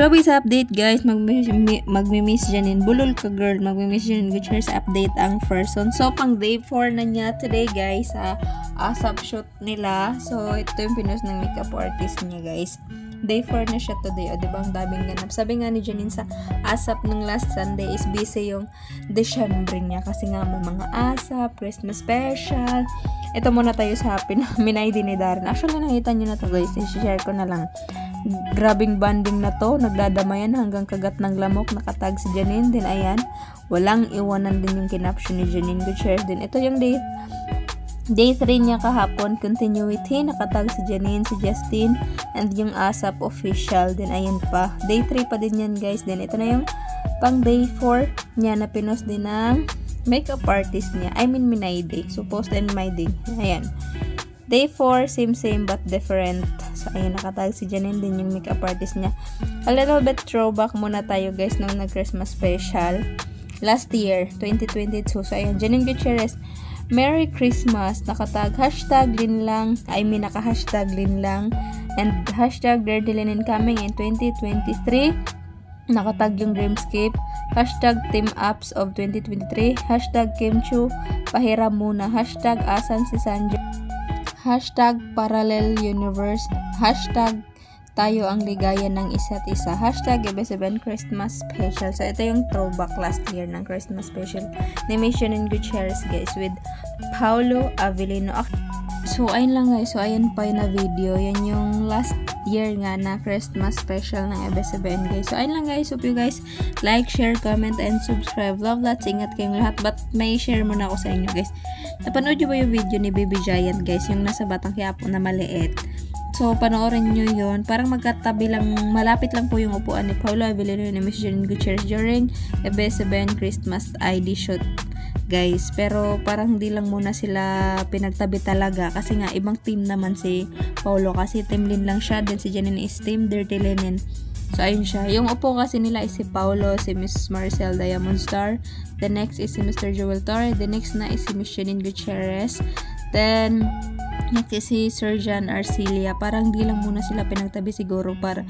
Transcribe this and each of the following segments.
Showbiz update guys, magmi-miss Janine Bulol ka girl, magmi-miss Janine Gutierrez update ang person. So pang day 4 na niya today guys, ASAP shoot nila. So ito yung pinost ng makeup artist niya guys. Day 4 na siya today, o diba ang daming ganap. Sabi nga ni Janine sa ASAP nung last Sunday is busy yung December niya kasi nga may mga ASAP, Christmas special. Ito muna tayo sa minaydi ni Darren. Actually nakita nyo na to guys, i-share ko na lang. Grabing banding na to, nagdadamayan hanggang kagat ng lamok, nakatag si Janine. Din ayan, walang iwanan din yung kinaption ni Janine Gutierrez. Din ito yung day 3 niya kahapon, continuity, nakatag si Janine, si Justin, and yung ASAP official. Din ayan pa, day 3 pa din yan guys. Din ito na yung pang day 4 niya na pinost din ng makeup artist niya, I mean minaydi, so post and my day. Ayan, day 4, same but different. So, ayun, nakatag si Janine din yung makeup artist niya. A little bit throwback muna tayo guys nung nag-Christmas special last year, 2022. So, ayun, Janine Gutierrez, Merry Christmas, nakatag hashtag Linlang, I mean naka-hashtag Linlang, and hashtag Dirty Linen coming in 2023. Nakatag yung Dreamscape, hashtag Team Ups of 2023, hashtag Kimchu, pahiram muna, hashtag Asan si Sanjo, hashtag Parallel Universe, hashtag tayo ang ligaya ng isa't isa, hashtag EB7 Christmas Special. So ito yung throwback last year ng Christmas Special ni Janine Gutierrez guys with Paulo Avellino. So ayun lang guys, so ayun pa yung na video, yan yung last year nga na Christmas Special ng EB7 guys. So ayun lang guys, hope you guys like, share, comment, and subscribe. Love lots, ingat kayong lahat. But may share muna ako sa inyo guys. Napanood nyo ba yung video ni Baby Giant guys, yung nasa Batang Quiapo na maliit? So panoorin nyo yun, parang magkatabi lang, malapit lang po yung upuan ni Paulo Avellino ni Miss Janine Gutierrez during EB7 Christmas ID shoot guys. Pero parang hindi lang muna sila pinagtabi talaga kasi nga ibang team naman si Paulo, kasi team Lin lang siya, then si Janine is team Dirty Linen. So ayun siya, yung upo kasi nila is si Paulo, si Miss Maricel Diamond Star, the next is si Mr. Joel Torre, the next na is si Miss Janine Gutierrez, then next is si Sir John Arcilia. Parang di lang muna sila pinagtabi siguro para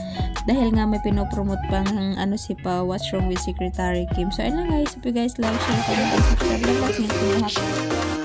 dahil nga may pinopromote pang ano si Pa, What's Wrong with Secretary Kim. So ayun lang guys, hope you guys like, share, comment, and subscribe. Love, lahat.